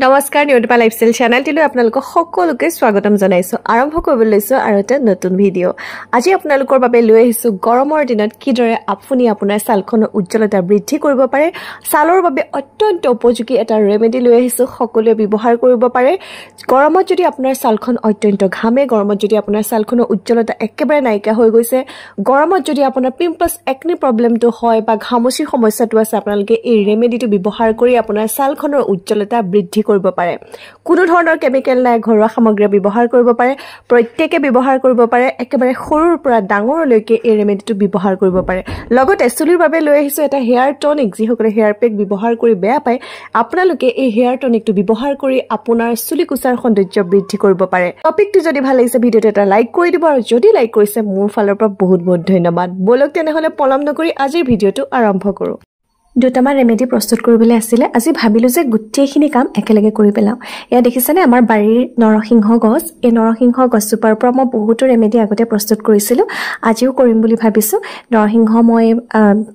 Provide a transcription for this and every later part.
নমস্কাৰ নিউটপা লাইফষ্টাইল চেনেলটিলৈ আপোনালোকক সকলোকে স্বাগতম জনাইছো আৰম্ভ কৰিব লৈছো আৰু এটা নতুন ভিডিঅ' আজি আপোনালোকৰ বাবে লৈ আহিছো গৰমৰ দিনত কিদৰে আপুনি আপোনাৰ ছালখনৰ উজ্জ্বলতা বৃদ্ধি কৰিব পাৰে ছালৰ বাবে অত্যন্ত উপযোগী এটা ৰেমেডি লৈ আহিছো সকলোৱে ব্যৱহাৰ কৰিব পাৰে গৰমত যদি আপোনাৰ ছালখন অত্যন্ত ঘামে গৰমত যদি আপোনাৰ ছালখনৰ উজ্জ্বলতা একেবাৰে নাইকা হৈ গৈছে গৰমত যদি আপোনাৰ পিম্পলছ একনি প্ৰবলেমটো হয় বা ঘামচিৰ সমস্যাটো আছে আপোনালোকে এই ৰেমেডিটো ব্যৱহাৰ কৰি আপোনাৰ ছালখনৰ উজ্জ্বলতা বৃদ্ধি কৰিব পাৰে কোনো ধৰণৰ কেমিকেল নাই ঘৰুৱা সামগ্ৰী ব্যৱহাৰ কৰিব পাৰে প্ৰত্যেককে ব্যৱহাৰ কৰিব পাৰে একেবাৰে সৰুৰ পৰা ডাঙৰলৈকে এই ৰেমেডিটো ব্যৱহাৰ কৰিব পাৰে লগতে চুলিৰ বাবে লৈ আহিছো এটা হেয়াৰ টনিক যিসকলে হেয়াৰ পেক ব্যৱহাৰ কৰি বেয়া পায় আপোনালোকে এই হেয়াৰ টনিকটো ব্যৱহাৰ কৰি আপোনাৰ চুলি কুছাৰ সৌন্দৰ্য বৃদ্ধি কৰিব পাৰে টপিকটো যদি ভাল লাগিছে ভিডিঅ'টো এটা লাইক কৰি দিব আৰু যদি লাইক কৰিছে মোৰ ফালৰ পৰা বহুত বহুত ধন্যবাদ বলক তেনেহলে পলম নকৰি আজিৰ ভিডিঅ'টো আৰম্ভ কৰো দুটামান ৰেমেডি প্ৰস্তুত কৰিবলৈ আছিল আজি ভাবিলো যে গুটেইখিনি কাম একেলগে কৰি পেলাও এয়া দেখিছানে আমাৰ বাৰীৰ নৰসিংহ গছ এই নৰসিংহ গছজোপাৰ পৰা মই বহুতো ৰেমেডি আগতে প্ৰস্তুত কৰিছিলো আজিও কৰিম বুলি ভাবিছো নৰসিংহ মই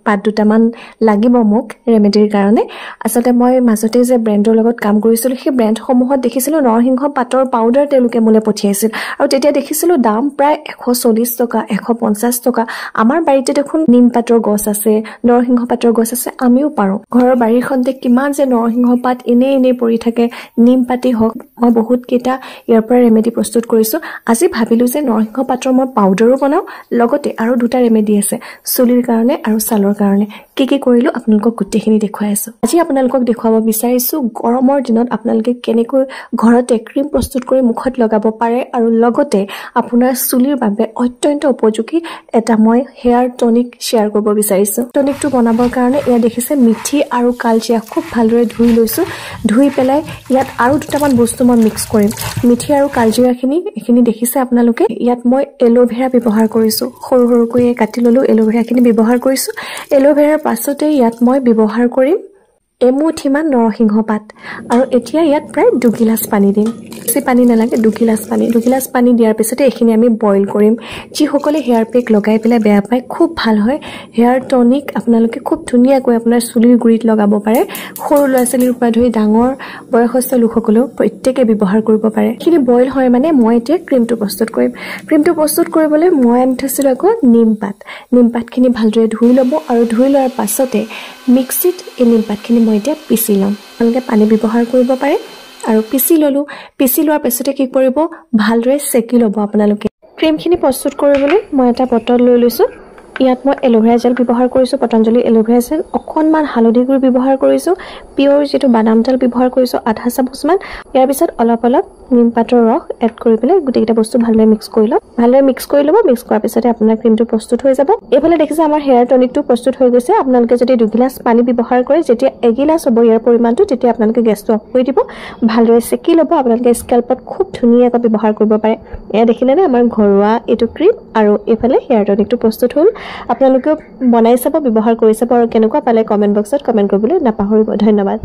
পাত দুটামান লাগিব মোক ৰেমেডিৰ কাৰণে আসলে মই মাজতে যে ব্ৰেণ্ডৰ লগত কাম কৰিছিলো সেই ব্ৰেণ্ডসমূহত দেখিছিলো নৰসিংহ পাতৰ পাউডাৰ তেওঁলোকে মোলে পঠিয়াইছিল আৰু তেতিয়া দেখিছিলো দাম প্ৰায় 140 টকা 150 টকা আমাৰ বাৰীতে দেখোন নিম পাতৰ গছ আছে নৰসিংহ পাতৰ গছ আছে আমিও পাৰো ঘৰৰ বাৰীখনতে কিমান যে নৰসিংহ পাত এনে পৰি থাকে নিম পাতি হক মই বহুত কেটা ইয়াৰ পৰা ৰেমেডি প্ৰস্তুত কৰিছো আজি ভাবিলো যে নৰসিংহ পাতৰ মই পাউডাৰো বনাও লগতে আৰু দুটা ৰেমেডি আছে চুলিৰ কাৰণে আৰু ছালৰ কাৰণে কি কৰিলো আপোনালোকক গুটেইখিনি দেখুৱাই আছো আজি আপোনালোকক দেখুৱাব বিচাৰিছো গৰমৰ দিনত আপোনালোকে কেনেকৈ ঘৰতে ক্ৰীম প্ৰস্তুত কৰি মুখত লগাব পাৰে আৰু লগতে আপোনাৰ চুলিৰ বাবে অত্যন্ত উপযোগী এটা মই হেয়াৰ টনিক শেয়াৰ কৰিব বিচাৰিছো টনিকটো বনাবৰ কাৰণে ইয়া দেখিছে মিঠি আৰু কালজিয়া খুব ভালদৰে ধুই লৈছো ধুই পেলাই ইয়াত আৰু দুটামান বস্তু মই মিক্স কৰিম মিঠি আৰু কালজিয়াখিনি এখিনি দেখিছে আপোনালোকে ইয়াত মই এলোভেৰা ব্যৱহাৰ কৰিছো সৰু সৰুকৈ কাটি ললো এলোভেৰাখিনি ব্যৱহাৰ কৰিছো এলোভেৰাৰ পাছতে ইয়াত মই ব্যৱহাৰ কৰিম এমুঠিমান নৰসিংহ পাত আৰু এতিয়া ইয়াত প্ৰায় 2 গিলাস পানী দিম বেছি পানী নালাগে 2 গিলাস পানী দিয়াৰ পিছতে এখিনি আমি বইল কৰিম যি সকলে হেয়াৰ পেক লগাই পেলাই বেয়া পায় খুব ভাল হয় হেয়াৰ টনিক আপোনালোকে খুব ধুনীয়াকৈ আপোনাৰ চুলিৰ গুৰিত লগাব পাৰে সৰু ল'ৰা-ছোৱালীৰ পৰা ধৰি ডাঙৰ বয়সস্থ লোকসকলেও প্ৰত্যেককে ব্যৱহাৰ কৰিব পাৰে এখিনি বইল হয় মানে মই এতিয়া ক্ৰীমটো প্ৰস্তুত কৰিম ক্ৰীমটো প্ৰস্তুত কৰিবলৈ মই আনি থৈছিলো আকৌ নিম পাতখিনি ভালদৰে ধুই ল'ব আৰু ধুই লোৱাৰ পাছতে মিক্সিত এই নিম পাতখিনি মই এতিয়া পিছি লম আপোনালোকে পানী ব্যৱহাৰ কৰিব পাৰে আৰু পিছি লোৱাৰ পিছতে কি কৰিব ভালদৰে সেকি ল'ব আপোনালোকে ক্ৰীমখিনি প্ৰস্তুত কৰিবলৈ মই এটা বটল লৈ লৈছো ইয়াত মই এলোভেৰা জেল ব্যৱহাৰ কৰিছো পতঞ্জলি এলোভেৰা জেল অকনমান হালধি গুড়ি ব্যৱহাৰ কৰিছো পিওৰ যেটো বাদাম তেল ব্যৱহাৰ কৰিছো আধা চামুচমান ইয়াৰ পিছত অলপ নিম পাতৰ ৰস এড কৰি পেলাই গুটেইটা বস্তু ভালদৰে মিক্স কৰি লব মিক্স কৰাৰ পিছতে আপোনাৰ ক্ৰীমটো প্ৰস্তুত হৈ যাব এফালে দেখিছে আমাৰ হেয়াৰ টনিকটো প্ৰস্তুত হৈ গৈছে আপোনালোকে যদি 2 গিলাস পানী ব্যৱহাৰ কৰে যেতিয়া 1 গিলাস হ'ব ইয়াৰ পৰিমাণটো তেতিয়া আপোনালোকে গেছটো অফ কৰি দিব ভালদৰে সেকি ল'ব আপোনালোকে স্কেল্পত খুব ধুনীয়াকৈ ব্যৱহাৰ কৰিব পাৰে এয়া দেখিলেনে আমাৰ ঘৰুৱা এটো ক্ৰীম আৰু এফালে হেয়াৰ টনিকটো প্ৰস্তুত হ'ল আপোনালোকে বনাই চাব ব্যৱহাৰ কৰি চাব আৰু কেনেকুৱা পালে কমেন্ট বক্সত কমেন্ট কৰিবলৈ নাপাহৰিব ধন্যবাদ